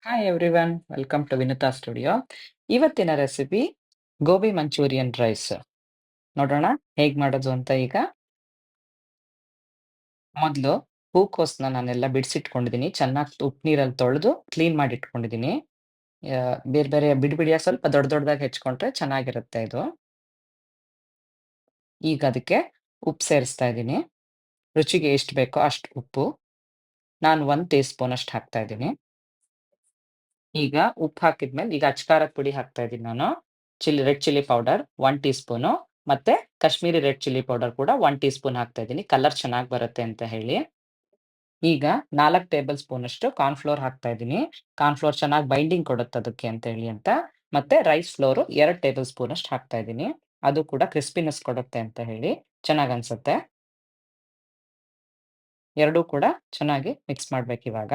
Hi everyone, welcome to Vinutha studio. ಇವತ್ತಿನ recipe gobi manchurian rice. ನೋಡೋಣ ಹೇಗ್ ಮಾಡೋದು ಅಂತ ಈಗ. ಮೊದಲು ಹೂಕೋಸನ್ನ ನಾನೆಲ್ಲ ಬಿಡಿಸಿಟ್ಕೊಂಡಿದ್ದೀನಿ. ಚೆನ್ನಾಗಿ ಉಪ್ಪು ನೀರಲ್ಲಿ ತೊಳೆದು ಕ್ಲೀನ್ ಮಾಡಿ ಇಟ್ಕೊಂಡಿದ್ದೀನಿ. ಬೇರೆ ಬೇರೆ ಬಿಡಿ ಬಿಡಿಯಾಗಿ ಸ್ವಲ್ಪ ದೊಡ್ಡ ದೊಡ್ಡದಾಗಿ ಹೆಚ್ಕೊಂಡ್ರೆ ಚೆನ್ನಾಗಿರುತ್ತೆ ಇದು. ಈಗ ಅದಕ್ಕೆ ಉಪ್ಪು ಸೇರಿಸ್ತಾ ಇದ್ದೀನಿ. ರುಚಿಗೆ ಎಷ್ಟು ಬೇಕೋ ಅಷ್ಟು ಉಪ್ಪು. ನಾನು 1 ಟೀ ಸ್ಪೂನ್ ಅಷ್ಟು ಹಾಕ್ತಾ ಇದ್ದೀನಿ. ಈಗ ಉಪ್ಪು ಹಾಕಿದ್ಮೇಲೆ ಈಗ ಅಚ್ಕಾರದ ಪುಡಿ ಹಾಕ್ತಾ ಇದ್ದೀನಿ ನಾನು. Red chilli powder 1 tea spoon, ಮತ್ತೆ ಕಾಶ್ಮೀರಿ ರೆಡ್ ಚಿಲ್ಲಿ ಪೌಡರ್ ಕೂಡ 1 ಟೀ ಸ್ಪೂನ್ ಹಾಕ್ತಾ ಇದ್ದೀನಿ. ಕಲರ್ ಚೆನ್ನಾಗಿ ಬರುತ್ತೆ ಅಂತ ಹೇಳಿ. ಈಗ 4 ಟೇಬಲ್ ಸ್ಪೂನ್ ಅಷ್ಟು ಕಾರ್ನ್ ಫ್ಲೋರ್ ಹಾಕ್ತಾ ಇದ್ದೀನಿ. ಕಾರ್ನ್ ಫ್ಲೋರ್ ಚೆನ್ನಾಗಿ ಬೈಂಡಿಂಗ್ ಕೊಡುತ್ತೆ ಅದಕ್ಕೆ ಅಂತ ಹೇಳಿ ಅಂತ. ಮತ್ತೆ ರೈಸ್ ಫ್ಲೋರ್ 2 ಟೇಬಲ್ ಸ್ಪೂನ್ ಅಷ್ಟು ಹಾಕ್ತಾ ಇದ್ದೀನಿ. ಅದು ಕೂಡ ಕ್ರಿಸ್ಪಿನೆಸ್ ಕೊಡುತ್ತೆ ಅಂತ ಹೇಳಿ ಚೆನ್ನಾಗ್ ಅನ್ಸುತ್ತೆ. ಎರಡೂ ಕೂಡ ಚೆನ್ನಾಗಿ ಮಿಕ್ಸ್ ಮಾಡ್ಬೇಕಿವಾಗ.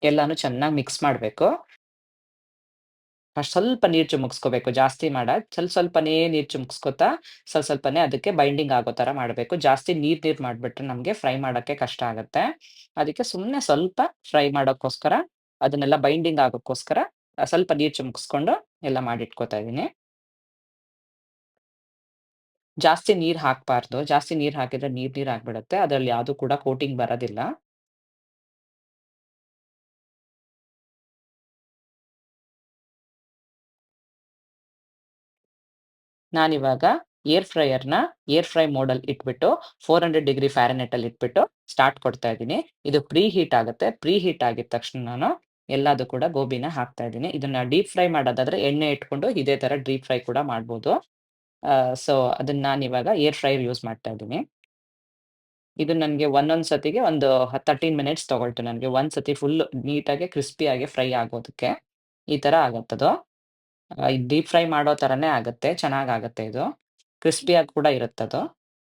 ಎಲ್ಲಾನು ಚೆನ್ನಾಗಿ ಮಿಕ್ಸ್ ಮಾಡ್ಬೇಕು. ಫಸ್ಟ್ ಸ್ವಲ್ಪ ನೀರು ಚಿಮುಕ್ಸ್ಕೋಬೇಕು. ಜಾಸ್ತಿ ಸ್ವಲ್ಪನೇ ನೀರು ಚಿಮುಕ್ಸ್ಕೊತಾ ಸ್ವಲ್ಪನೇ ಅದಕ್ಕೆ ಬೈಂಡಿಂಗ್ ಆಗೋ ಥರ ಮಾಡ್ಬೇಕು. ಜಾಸ್ತಿ ನೀರ್ ಮಾಡ್ಬಿಟ್ರೆ ನಮ್ಗೆ ಫ್ರೈ ಮಾಡಕ್ಕೆ ಕಷ್ಟ ಆಗತ್ತೆ. ಅದಕ್ಕೆ ಸುಮ್ನೆ ಸ್ವಲ್ಪ ಫ್ರೈ ಮಾಡೋಕ್ಕೋಸ್ಕರ, ಅದನ್ನೆಲ್ಲ ಬೈಂಡಿಂಗ್ ಆಗೋಕ್ಕೋಸ್ಕರ ಸ್ವಲ್ಪ ನೀರು ಚಿಮುಕ್ಸ್ಕೊಂಡು ಎಲ್ಲ ಮಾಡಿಟ್ಕೋತಾ ಇದೀನಿ. ಜಾಸ್ತಿ ನೀರ್ ಹಾಕ್ಬಾರ್ದು. ಜಾಸ್ತಿ ನೀರ್ ಹಾಕಿದ್ರೆ ನೀರ್ ಆಗ್ಬಿಡತ್ತೆ. ಅದ್ರಲ್ಲಿ ಯಾವ್ದು ಕೂಡ ಕೋಟಿಂಗ್ ಬರೋದಿಲ್ಲ. ನಾನಿವಾಗ ಏರ್ ಫ್ರೈಯರ್‌ನ ಏರ್ ಫ್ರೈ ಮೋಡಲ್ಲಿ ಇಟ್ಬಿಟ್ಟು 400 ಡಿಗ್ರಿ ಫ್ಯಾರನ್‌ಹೀಟಲ್ಲಿ ಇಟ್ಬಿಟ್ಟು ಸ್ಟಾರ್ಟ್ ಕೊಡ್ತಾ ಇದ್ದೀನಿ. ಇದು ಪ್ರೀ ಹೀಟ್ ಆಗುತ್ತೆ. ಪ್ರೀ ಹೀಟ್ ಆಗಿದ ತಕ್ಷಣ ನಾನು ಎಲ್ಲದು ಕೂಡ ಗೋಬಿನ ಹಾಕ್ತಾ ಇದ್ದೀನಿ. ಇದನ್ನ ಡೀಪ್ ಫ್ರೈ ಮಾಡೋದಾದ್ರೆ ಎಣ್ಣೆ ಇಟ್ಕೊಂಡು ಇದೇ ತರ ಡೀಪ್ ಫ್ರೈ ಕೂಡ ಮಾಡ್ಬೋದು. ಸೊ ಅದನ್ನ ನಾನಿವಾಗ ಏರ್ ಫ್ರೈಯರ್ ಯೂಸ್ ಮಾಡ್ತಾ ಇದ್ದೀನಿ. ಇದು ನನ್ಗೆ ಒಂದೊಂದ್ ಸತಿಗೆ ಒಂದು 13 ಮಿನಿಟ್ಸ್ ತಗೊಳ್ತು ನನ್ಗೆ. ಒಂದ್ ಸತಿ ಫುಲ್ ನೀಟಾಗಿ ಕ್ರಿಸ್ಪಿಯಾಗಿ ಫ್ರೈ ಆಗೋದಕ್ಕೆ. ಈ ತರ ಆಗತ್ತದು. ಡೀಪ್ ಫ್ರೈ ಮಾಡೋ ಥರನೇ ಆಗತ್ತೆ. ಚೆನ್ನಾಗಾಗತ್ತೆ ಇದು. ಕ್ರಿಸ್ಪಿಯಾಗಿ ಕೂಡ ಇರುತ್ತದು.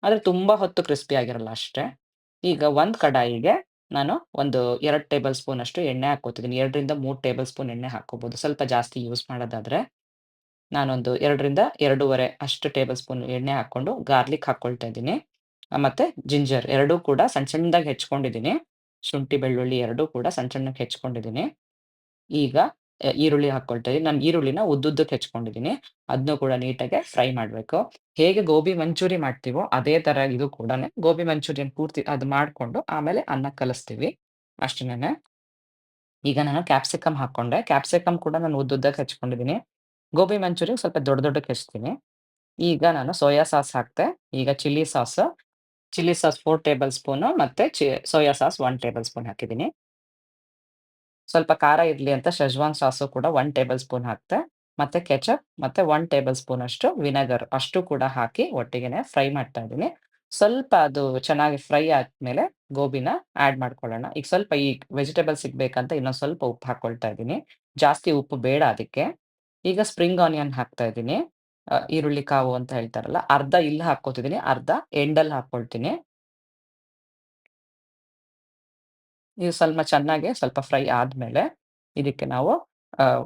ಆದ್ರೆ ತುಂಬಾ ಹೊತ್ತು ಕ್ರಿಸ್ಪಿ ಆಗಿರಲ್ಲ ಅಷ್ಟೇ. ಈಗ ಒಂದ್ ಕಡಾಯಿಗೆ ನಾನು ಒಂದು 2 ಟೇಬಲ್ ಸ್ಪೂನ್ ಅಷ್ಟು ಎಣ್ಣೆ ಹಾಕ್ಕೋತಿದ್ದೀನಿ. 2 ರಿಂದ 3 ಟೇಬಲ್ ಸ್ಪೂನ್ ಎಣ್ಣೆ ಹಾಕ್ಕೋಬಹುದು. ಸ್ವಲ್ಪ ಜಾಸ್ತಿ ಯೂಸ್ ಮಾಡೋದಾದ್ರೆ. ನಾನೊಂದು 2 ರಿಂದ 2.5 ಅಷ್ಟು ಟೇಬಲ್ ಸ್ಪೂನ್ ಎಣ್ಣೆ ಹಾಕ್ಕೊಂಡು ಗಾರ್ಲಿಕ್ ಹಾಕ್ಕೊಳ್ತಾ ಇದ್ದೀನಿ. ಮತ್ತೆ ಜಿಂಜರ್ ಎರಡೂ ಕೂಡ ಸಣ್ಣದಾಗಿ ಹೆಚ್ಕೊಂಡಿದ್ದೀನಿ. ಶುಂಠಿ, ಬೆಳ್ಳುಳ್ಳಿ ಎರಡೂ ಕೂಡ ಸಣ್ಣಗೆ ಹೆಚ್ಕೊಂಡಿದ್ದೀನಿ. ಈಗ ಈರುಳ್ಳಿ ಹಾಕ್ಕೊಳ್ತಾ ಇದೀನಿ. ನಾನು ಈರುಳ್ಳಿನ ಉದ್ದುದ್ದಕ್ಕೆ ಹೆಚ್ಕೊಂಡಿದ್ದೀನಿ. ಅದ್ನೂ ಕೂಡ ನೀಟಾಗೆ ಫ್ರೈ ಮಾಡ್ಬೇಕು. ಹೇಗೆ ಗೋಬಿ ಮಂಚೂರಿ ಮಾಡ್ತೀವೋ ಅದೇ ತರ ಇದು ಕೂಡಾನೆ ಗೋಬಿ ಮಂಚೂರಿಯನ್ ಪೂರ್ತಿ ಅದು ಮಾಡ್ಕೊಂಡು ಆಮೇಲೆ ಅನ್ನಕ್ಕೆ ಕಲಿಸ್ತೀವಿ. ಅಷ್ಟೇನೆ. ಈಗ ನಾನು ಕ್ಯಾಪ್ಸಿಕಮ್ ಹಾಕ್ಕೊಂಡೆ. ಕ್ಯಾಪ್ಸಿಕಮ್ ಕೂಡ ನಾನು ಉದ್ದುದ್ದಕ್ಕೆ ಹೆಚ್ಕೊಂಡಿದ್ದೀನಿ. ಗೋಬಿ ಮಂಚೂರಿಯನ್ ಸ್ವಲ್ಪ ದೊಡ್ಡಕ್ಕೆ ಹೆಚ್ತೀನಿ. ಈಗ ನಾನು ಸೋಯಾ ಸಾಸ್ ಹಾಕ್ತೆ. ಈಗ ಚಿಲ್ಲಿ ಸಾಸ್ 4 ಟೇಬಲ್ ಸ್ಪೂನು ಮತ್ತೆ ಸೋಯಾ ಸಾಸ್ 1 ಟೇಬಲ್ ಸ್ಪೂನ್ ಹಾಕಿದ್ದೀನಿ. ಸ್ವಲ್ಪ ಖಾರ ಇರ್ಲಿ ಅಂತ ಶೆಜ್ವಾನ್ ಸಾಸು ಕೂಡ 1 ಟೇಬಲ್ ಸ್ಪೂನ್ ಹಾಕ್ತೆ. ಮತ್ತೆ ಕೆಚಪ್ ಮತ್ತೆ 1 ಟೇಬಲ್ ಸ್ಪೂನ್ ಅಷ್ಟು ವಿನೆಗರ್ ಅಷ್ಟು ಕೂಡ ಹಾಕಿ ಒಟ್ಟಿಗೆನೆ ಫ್ರೈ ಮಾಡ್ತಾ ಇದ್ದೀನಿ. ಸ್ವಲ್ಪ ಅದು ಚೆನ್ನಾಗಿ ಫ್ರೈ ಆದ್ಮೇಲೆ ಗೋಬಿನ ಆಡ್ ಮಾಡ್ಕೊಳ್ಳೋಣ. ಈಗ ಸ್ವಲ್ಪ ಈ ವೆಜಿಟಬಲ್ ಸಿಗ್ಬೇಕಂತ ಇನ್ನೊಂದ್ ಸ್ವಲ್ಪ ಉಪ್ಪು ಹಾಕ್ಕೊಳ್ತಾ ಇದ್ದೀನಿ. ಜಾಸ್ತಿ ಉಪ್ಪು ಬೇಡ ಅದಕ್ಕೆ. ಈಗ ಸ್ಪ್ರಿಂಗ್ ಆನಿಯನ್ ಹಾಕ್ತಾ ಇದ್ದೀನಿ. ಈರುಳ್ಳಿ ಕಾವು ಅಂತ ಹೇಳ್ತಾರಲ್ಲ, ಅರ್ಧ ಇಲ್ಲಿ ಹಾಕ್ಕೋತಿದ್ದೀನಿ, ಅರ್ಧ ಎಂಡಲ್ಲಿ ಹಾಕ್ಕೊಳ್ತೀನಿ. ಇದು ಸ್ವಲ್ಪ ಫ್ರೈ ಆದ್ಮೇಲೆ, ಇದಕ್ಕೆ ನಾವು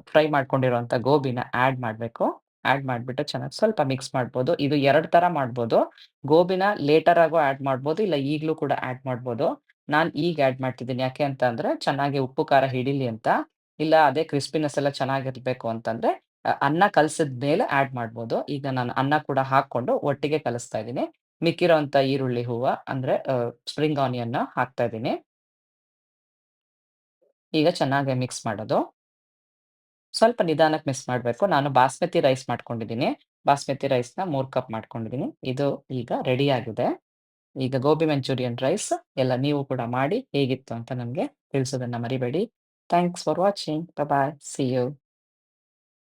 ಫ್ರೈ ಮಾಡ್ಕೊಂಡಿರುವಂತ ಗೋಬಿನ ಆಡ್ ಮಾಡ್ಬೇಕು. ಆಡ್ ಮಾಡ್ಬಿಟ್ಟು ಚೆನ್ನಾಗಿ ಸ್ವಲ್ಪ ಮಿಕ್ಸ್ ಮಾಡ್ಬೋದು. ಇದು 2 ತರ ಮಾಡ್ಬೋದು. ಗೋಬಿನ ಲೇಟರ್ ಆಗು ಆಡ್ ಮಾಡ್ಬೋದು, ಇಲ್ಲ ಈಗ್ಲೂ ಕೂಡ ಆಡ್ ಮಾಡ್ಬೋದು. ನಾನ್ ಈಗ ಆಡ್ ಮಾಡ್ತಿದ್ದೀನಿ. ಯಾಕೆ ಅಂತ ಅಂದ್ರೆ ಚೆನ್ನಾಗಿ ಉಪ್ಪು, ಖಾರ ಹಿಡಿಲಿ ಅಂತ. ಇಲ್ಲ ಅದೇ ಕ್ರಿಸ್ಪಿನೆಸ್ ಎಲ್ಲ ಚೆನ್ನಾಗಿರ್ಬೇಕು ಅಂತಂದ್ರೆ ಅನ್ನ ಕಲಸಿದ ಮೇಲೆ ಆಡ್ ಮಾಡ್ಬೋದು. ಈಗ ನಾನು ಅನ್ನ ಕೂಡ ಹಾಕ್ಕೊಂಡು ಒಟ್ಟಿಗೆ ಕಲಸ್ತಾ ಇದ್ದೀನಿ. ಮಿಕ್ಕಿರೋಂತ ಈರುಳ್ಳಿ ಹೂವ ಅಂದ್ರೆ ಸ್ಪ್ರಿಂಗ್ ಆನಿಯನ್‌ನ ಹಾಕ್ತಾ ಇದ್ದೀನಿ. ಈಗ ಚೆನ್ನಾಗಿ ಮಿಕ್ಸ್ ಮಾಡೋದು. ಸ್ವಲ್ಪ ನಿಧಾನಕ್ಕೆ ಮಿಕ್ಸ್ ಮಾಡ್ಬೇಕು. ನಾನು ಬಾಸ್ಮತಿ ರೈಸ್ ಮಾಡ್ಕೊಂಡಿದ್ದೀನಿ. ಬಾಸ್ಮತಿ ರೈಸ್‌ನ 3 ಕಪ್ ಮಾಡ್ಕೊಂಡಿದ್ದೀನಿ. ಇದು ಈಗ ರೆಡಿ ಆಗಿದೆ. ಈಗ ಗೋಬಿ ಮಂಚೂರಿಯನ್ ರೈಸ್ ಎಲ್ಲ ನೀವು ಕೂಡ ಮಾಡಿ ಹೇಗಿತ್ತು ಅಂತ ನಮ್ಗೆ ತಿಳಿಸೋದನ್ನ ಮರಿಬೇಡಿ. Thanks for watching. Bye bye. See you.